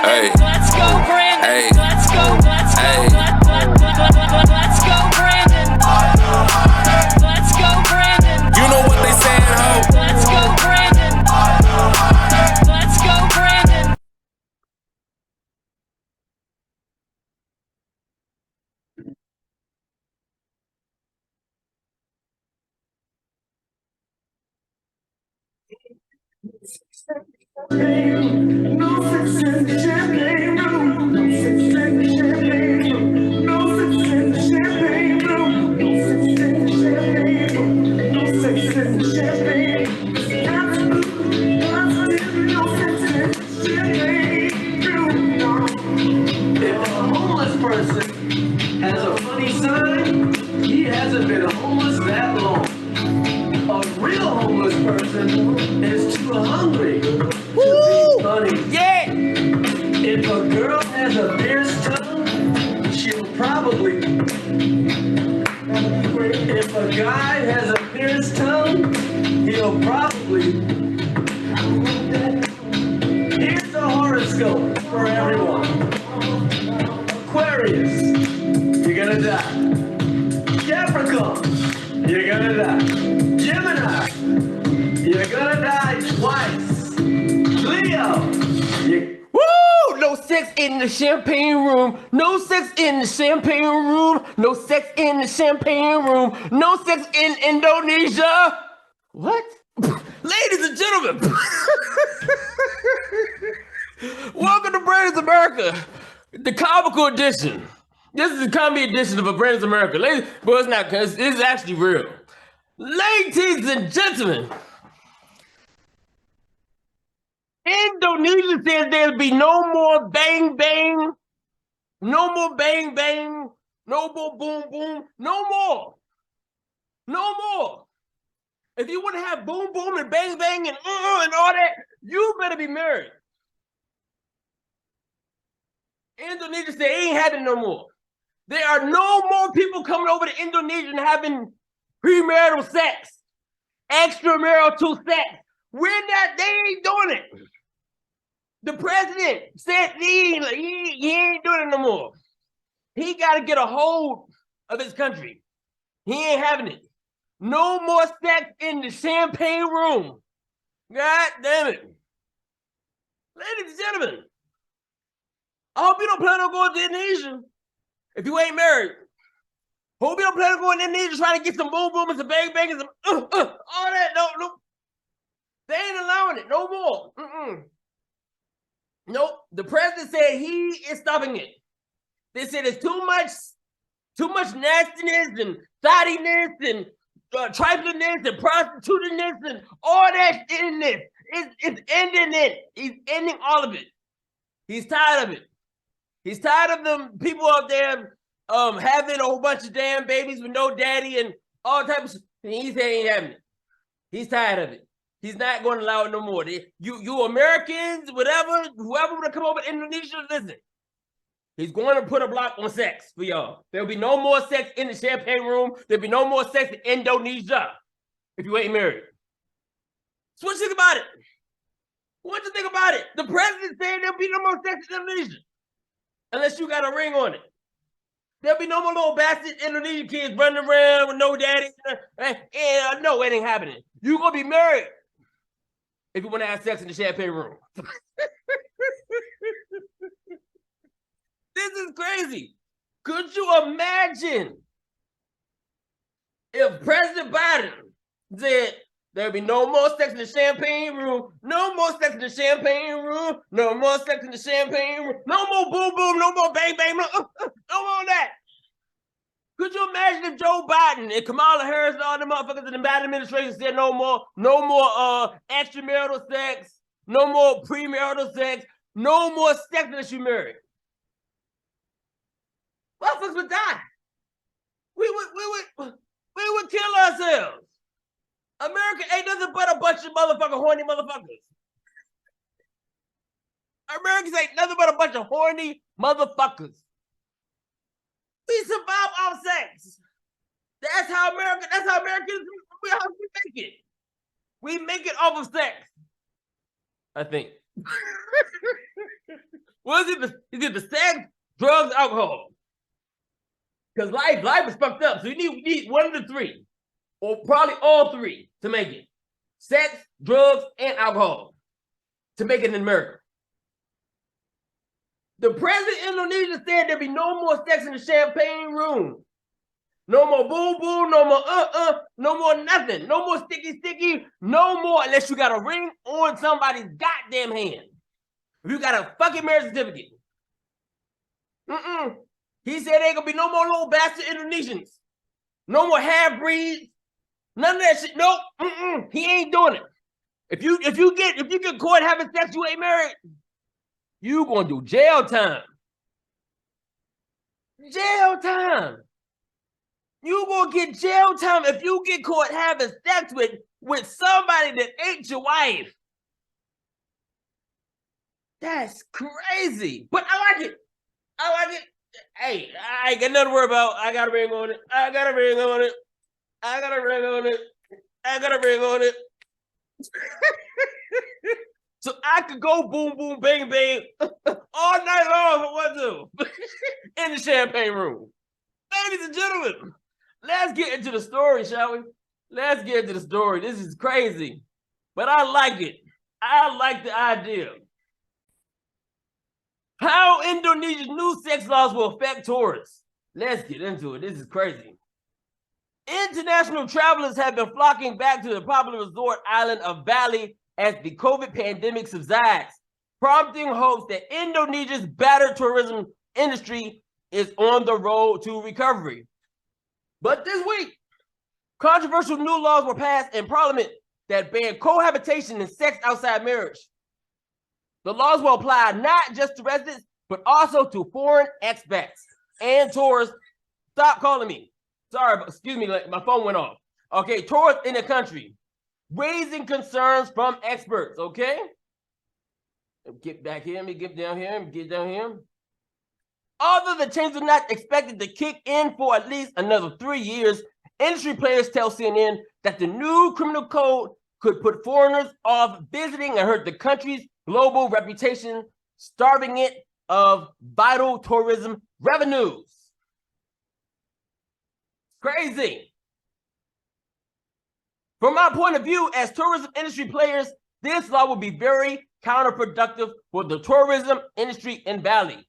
Brandon. Let's go, Brandon. Let's go. Let's go. Let's go, Brandon. Let's go, Brandon. You know what they saying, ho? Let's go, Brandon. Let's go, Brandon. No sex in the champagne room. No sex in the champagne room. No sex in the champagne room. No sex in the champagne room. No sex in the champagne room. No sex in the champagne room. No. If a homeless person has a funny sign, he hasn't been homeless that long. A real homeless person is too hungry to be funny. Yeah. If a girl has a pierced tongue, she'll probably. If a guy has a pierced tongue, he'll probably. Here's a horoscope for everyone. Aquarius, you're gonna die. Capricorn, you're gonna die. Gemini, you're gonna die twice. Leo, Woo! No sex in the champagne room. No sex in the champagne room. No sex in the champagne room. No sex in Indonesia. What? Ladies and gentlemen, welcome to Brandon's America, the comical edition. This is the comedy edition of a Brandon's America. Ladies, well, it's not, because it's actually real. Ladies and gentlemen, Indonesia says there'll be no more bang bang, no more bang bang, no more boom boom, no more. No more. If you want to have boom boom and bang bang and all that, you better be married. Indonesia said it ain't happening no more. There are no more people coming over to Indonesia and having premarital sex, extramarital sex. They ain't doing it. The president said he ain't doing it no more. He got to get a hold of his country. He ain't having it. No more sex in the champagne room. God damn it. Ladies and gentlemen, I hope you don't plan on going to Indonesia if you ain't married. Hope you don't plan on going to Indonesia trying to get some boom boom and some bang bang and some all that. No. They ain't allowing it no more. Nope. The president said he is stopping it. They said there's too much nastiness and thottiness and triflingness and prostitutiness and all that in this. It's ending it. He's ending all of it. He's tired of it. He's tired of them people out there having a whole bunch of damn babies with no daddy and all types of shit. He said he ain't having it. He's tired of it. He's not going to allow it no more. You Americans, whoever would come over to Indonesia, listen. He's going to put a block on sex for y'all. There'll be no more sex in the champagne room. There'll be no more sex in Indonesia if you ain't married. So what you think about it? What you think about it? The president said there'll be no more sex in Indonesia unless you got a ring on it. There'll be no more little bastard Indonesian kids running around with no daddy. No, it ain't happening. You're going to be married if you want to have sex in the champagne room. This is crazy. Could you imagine if President Biden said there'll be no more sex in the champagne room, no more sex in the champagne room, no more sex in the champagne room, no more boom boom, no more bang bang, no more that. Could you imagine if Joe Biden and Kamala Harris and all the motherfuckers in the Biden administration said no more extramarital sex, no more premarital sex, no more sex unless you married? Motherfuckers would die. We would kill ourselves. America ain't nothing but a bunch of horny motherfuckers. Americans ain't nothing but a bunch of horny motherfuckers. We survive off sex. That's how Americans we make it. We make it off of sex. I think. What is it? Is it the sex, drugs, alcohol? Because life is fucked up. So you need one of the three, or probably all three to make it. Sex, drugs, and alcohol to make it in America. The president of Indonesia said there'd be no more sex in the champagne room. No more boo boo, no more no more nothing. No more sticky, no more unless you got a ring on somebody's goddamn hand. If you got a fucking marriage certificate. He said there ain't gonna be no more little bastard Indonesians. No more half-breeds. None of that shit. Nope. He ain't doing it. If you get caught having sex, you ain't married, you gonna do jail time. Jail time. You gonna get jail time if you get caught having sex with somebody that ain't your wife. That's crazy. But I like it. Hey, I ain't got nothing to worry about. I got a ring on it. So I could go boom, boom, bang, bang all night long if I want to in the champagne room. Ladies and gentlemen, let's get into the story, shall we? Let's get into the story. This is crazy, but I like it. I like the idea. How Indonesia's new sex laws will affect tourists. Let's get into it. This is crazy. International travelers have been flocking back to the popular resort island of Bali as the COVID pandemic subsides, prompting hopes that Indonesia's battered tourism industry is on the road to recovery. But this week, controversial new laws were passed in Parliament that ban cohabitation and sex outside marriage. The laws will apply not just to residents, but also to foreign expats and tourists. Stop calling me. Sorry, excuse me, my phone went off. Okay, tourists in the country, raising concerns from experts, okay? Get back here, get down here. Although the changes are not expected to kick in for at least another 3 years, industry players tell CNN that the new criminal code could put foreigners off visiting and hurt the country's global reputation, starving it of vital tourism revenues. Crazy. From my point of view, as tourism industry players, this law will be very counterproductive for the tourism industry in Bali,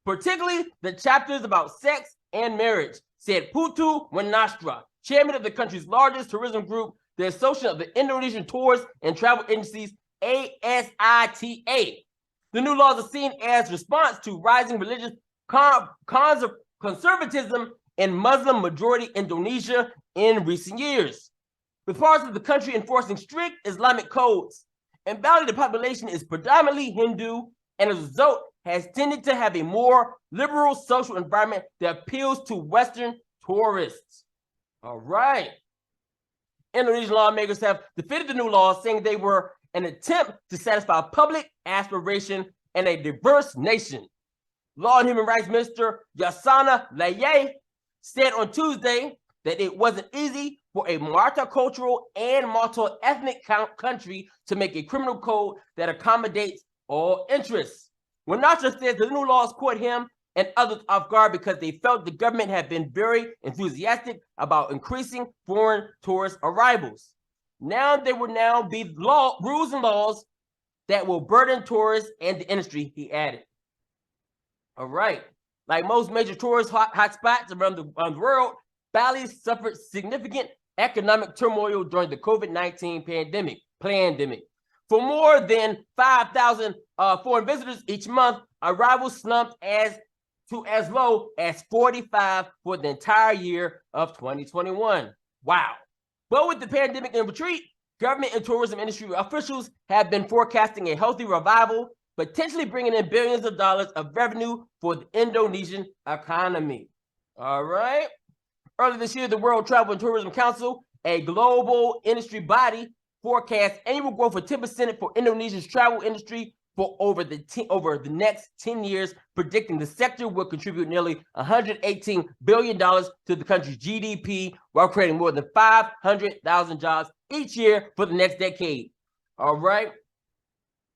particularly the chapters about sex and marriage, said Putu Wanastra, chairman of the country's largest tourism group, the Association of the Indonesian Tourist and Travel Agencies, ASITA. The new laws are seen as response to rising religious conservatism in Muslim-majority Indonesia in recent years, with parts of the country enforcing strict Islamic codes. In Bali, the population is predominantly Hindu, and as a result, has tended to have a more liberal social environment that appeals to Western tourists. All right. Indonesian lawmakers have defended the new laws, saying they were an attempt to satisfy public aspiration and a diverse nation. Law and Human Rights Minister Yasona Laye said on Tuesday that it wasn't easy for a multicultural and multi-ethnic country to make a criminal code that accommodates all interests. Wanastra says the new laws caught him and others off guard because they felt the government had been very enthusiastic about increasing foreign tourist arrivals. Now there will now be rules and laws that will burden tourists and the industry, he added. All right. Like most major tourist hotspots around the world, Bali suffered significant economic turmoil during the COVID-19 pandemic. For more than 5,000 foreign visitors each month, arrivals slumped as low as 45 for the entire year of 2021. Wow. But with the pandemic in retreat, government and tourism industry officials have been forecasting a healthy revival, potentially bringing in billions of dollars of revenue for the Indonesian economy. All right. Earlier this year, the World Travel and Tourism Council, a global industry body, forecast annual growth of 10% for Indonesia's travel industry for over the next 10 years, predicting the sector will contribute nearly $118 billion to the country's GDP while creating more than 500,000 jobs each year for the next decade. All right.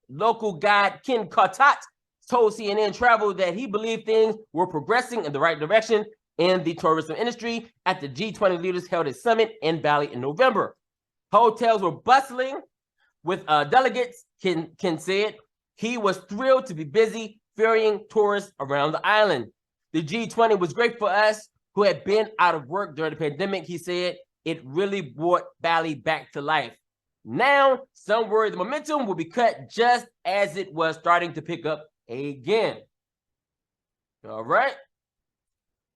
Local guide Ken Kartat told CNN Travel that he believed things were progressing in the right direction in the tourism industry at the G20 leaders held a summit in Bali in November. Hotels were bustling with delegates. Ken said he was thrilled to be busy ferrying tourists around the island. The G20 was great for us who had been out of work during the pandemic, he said. It really brought Bali back to life. Now, some worry the momentum will be cut just as it was starting to pick up again. All right.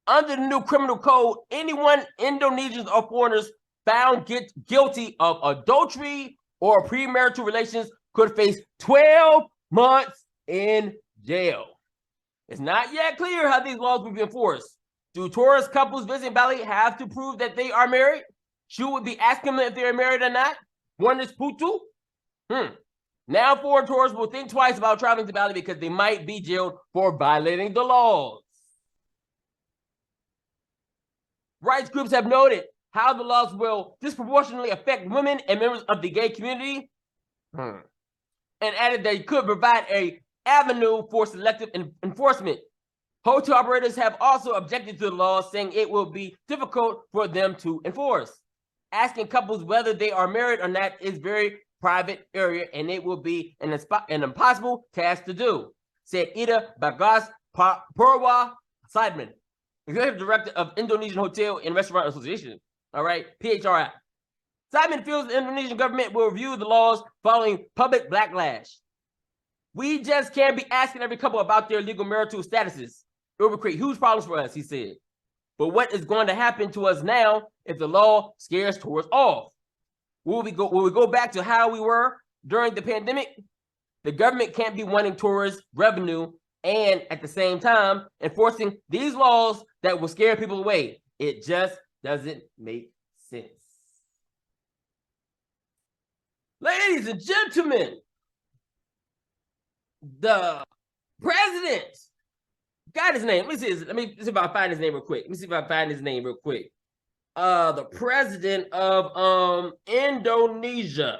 Under the new criminal code, anyone, Indonesians or foreigners, found guilty of adultery or premarital relations could face 12 months in jail. It's not yet clear how these laws will be enforced. Do tourist couples visiting Bali have to prove that they are married? Should we be asking them if they're married or not? One is Putu. Now foreign tourists will think twice about traveling to Bali because they might be jailed for violating the laws. Rights groups have noted how the laws will disproportionately affect women and members of the gay community, and added they could provide an avenue for selective enforcement. Hotel operators have also objected to the law, saying it will be difficult for them to enforce. Asking couples whether they are married or not is very private area, and it will be an impossible task to do, said Ida Bagas Purwa Sideman, Executive Director of Indonesian Hotel and Restaurant Association, all right, PHRI. Simon feels the Indonesian government will review the laws following public backlash. We just can't be asking every couple about their legal marital statuses. It will create huge problems for us, he said. But what is going to happen to us now if the law scares tourists off? Will we go back to how we were during the pandemic? The government can't be wanting tourist revenue and at the same time enforcing these laws that will scare people away. It just doesn't make sense. Ladies and gentlemen, the president got his name. Let me see if I find his name real quick. The president of Indonesia.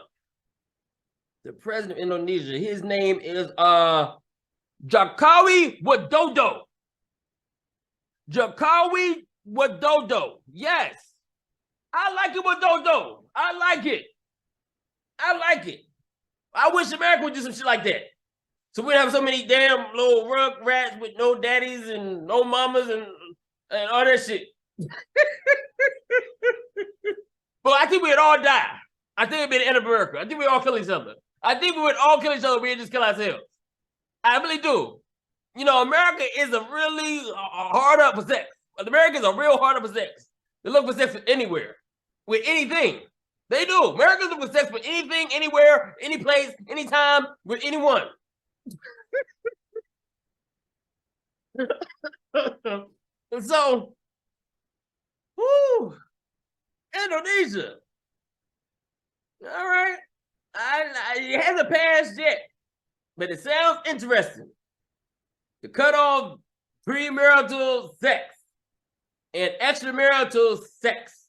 The president of Indonesia. His name is Jokowi Widodo. Jokowi Widodo. Yes. I like it, Widodo. I like it. I wish America would do some shit like that. So we have so many damn little rug rats with no daddies and no mamas and all that shit. But I think we'd all die. I think it'd be the end of America. I think we'd all kill each other. We'd just kill ourselves. I really do. You know, America is a really hard up for sex. Americans are real hard up for sex. They look for sex anywhere, with anything. They do. Americans look for sex with anything, anywhere, any place, anytime, with anyone. And so, Indonesia. All right. It hasn't passed yet, but it sounds interesting. To cut off premarital sex and extramarital sex.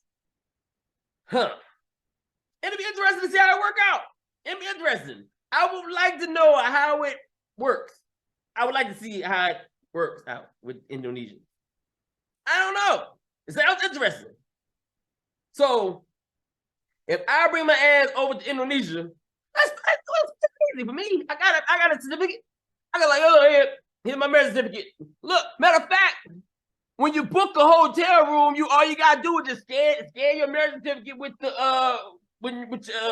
It'll be interesting to see how it works out. It'll be interesting. I would like to know how it works. I would like to see how it works out with Indonesia. I don't know. It sounds interesting. So, if I bring my ass over to Indonesia, that's crazy for me. I got a certificate. I got like, oh, here's my marriage certificate. Look, matter of fact, when you book a hotel room, all you gotta do is just scan your marriage certificate with the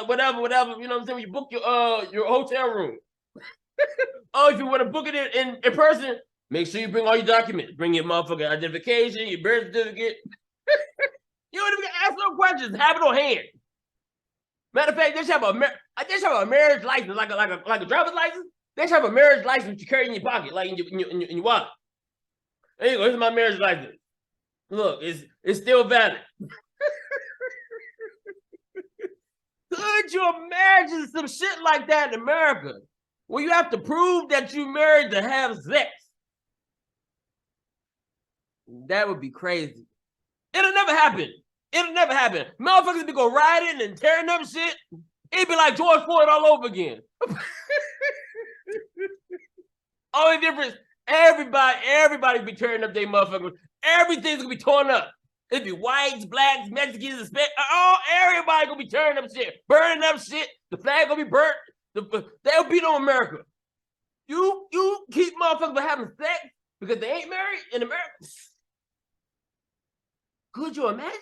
whatever, you know what I'm saying? When you book your hotel room. Oh, if you want to book it in person, make sure you bring all your documents. Bring your motherfucking identification, your birth certificate. You don't even ask no questions. Have it on hand. Matter of fact, they should have a marriage license, like a driver's license. They should have a marriage license you carry in your pocket, like in your wallet. There you go. Here's my marriage license. Look, it's still valid. Could you imagine some shit like that in America? Where you have to prove that you married to have sex. That would be crazy. It'll never happen. Motherfuckers be go riding and tearing up shit. It'd be like George Floyd all over again. Only difference, everybody be tearing up their motherfuckers. Everything's gonna be torn up. It'd be whites, blacks, Mexicans, Hispanic. Everybody gonna be tearing up shit, burning up shit. The flag gonna be burnt. They'll beat on America. You keep motherfuckers from having sex because they ain't married in America. Could you imagine?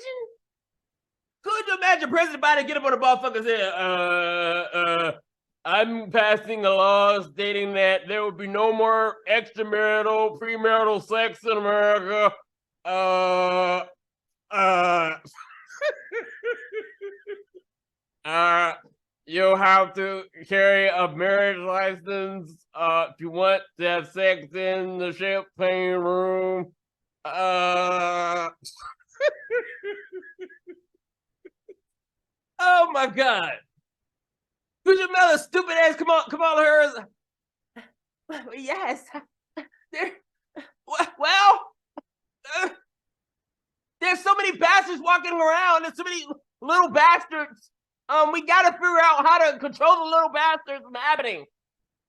Could you imagine President Biden get up on the motherfucker and say, I'm passing a law stating that there will be no more extramarital, premarital sex in America. You'll have to carry a marriage license if you want to have sex in the champagne room. Oh my God. Could you imagine a stupid ass Kamala Harris? Yes. There's so many bastards walking around. There's so many little bastards. We gotta figure out how to control the little bastards from happening.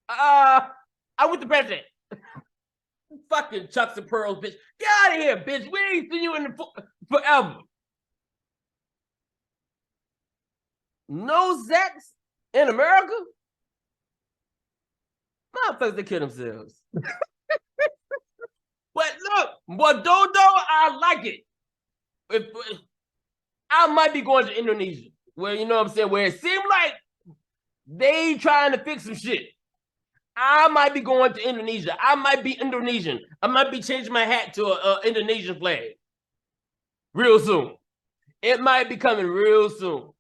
I'm with the president. Fucking Chucks and Pearls, bitch. Get out of here, bitch. We ain't seen you in forever. No sex in America? Motherfuckers, they kill themselves. But look, Widodo, I like it. I might be going to Indonesia, where, you know what I'm saying, where it seemed like they trying to fix some shit. I might be going to Indonesia. I might be Indonesian. I might be changing my hat to an Indonesian flag real soon. It might be coming real soon.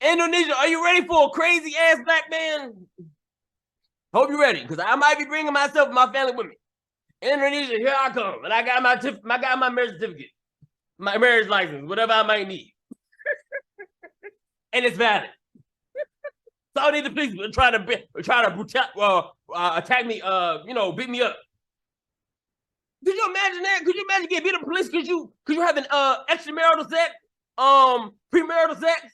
Indonesia, are you ready for a crazy ass black man? Hope you're ready, because I might be bringing myself and my family with me. Indonesia, here I come, and I got my marriage certificate, my marriage license, whatever I might need, and it's valid. So I need the police to try to attack me, beat me up. Could you imagine that? Could you imagine getting beat up police because you having extramarital sex, premarital sex?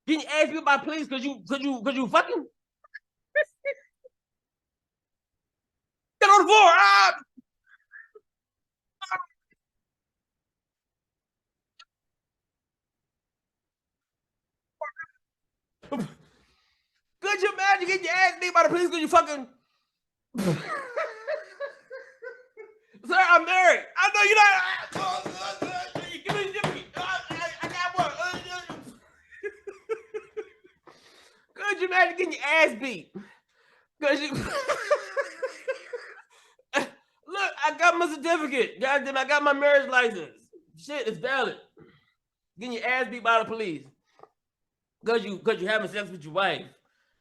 Getting asked you by police because you fucking? Get on the floor. Could you imagine getting your ass beat by the police because you fucking? Sir, I'm married. I know you're not. Give me. I got one. Could you imagine getting your ass beat? Cause you look, I got my certificate. Goddamn, I got my marriage license. Shit, it's valid. Getting your ass beat by the police. Cause you having sex with your wife.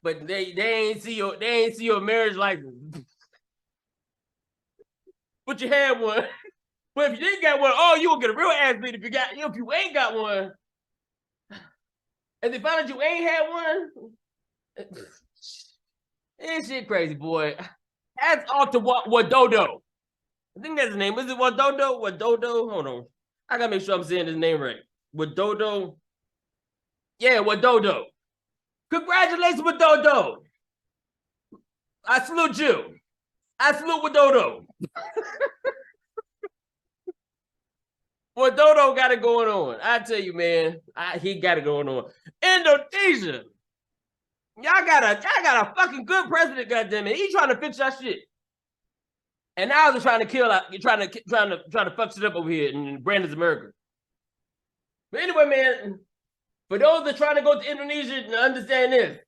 But they ain't see your marriage license. But you had one. But if you didn't got one, you will get a real ass beat if you ain't got one. And they found out you ain't had one. This shit crazy, boy. That's off to Widodo. I think that's his name. Is it Widodo? Widodo? Hold on. I gotta make sure I'm saying his name right. Widodo. Yeah, Widodo. Congratulations, Widodo. I salute you. I salute Widodo. Widodo got it going on. I tell you, man, he got it going on. Indonesia. Y'all got a fucking good president, goddammit. He trying to fix that shit. And now they're trying to fuck shit up over here in Brandon's America. But anyway, man, for those that trying to go to Indonesia, understand this.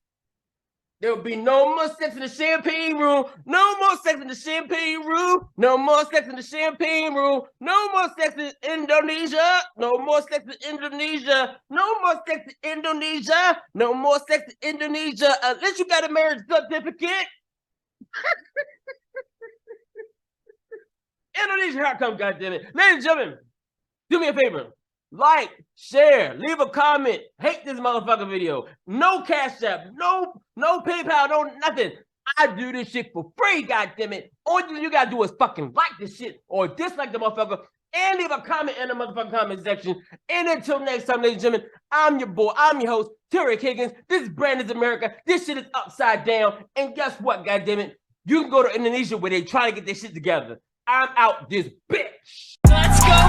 There will be no more sex in the champagne room. No more sex in the champagne room. No more sex in the champagne room. No more sex in Indonesia. No more sex in Indonesia. No more sex in Indonesia. No more sex in Indonesia. Unless you got a marriage certificate. Indonesia, here I come, goddammit. Ladies and gentlemen, do me a favor. Like, share, leave a comment. Hate this motherfucking video. No Cash App, no PayPal, no nothing. I do this shit for free, goddammit. Only thing you gotta do is fucking like this shit or dislike the motherfucker and leave a comment in the motherfucking comment section. And until next time, ladies and gentlemen, I'm your boy, I'm your host, Terry Higgins. This is Brandon's America. This shit is upside down. And guess what, goddammit? You can go to Indonesia where they try to get their shit together. I'm out this bitch. Let's go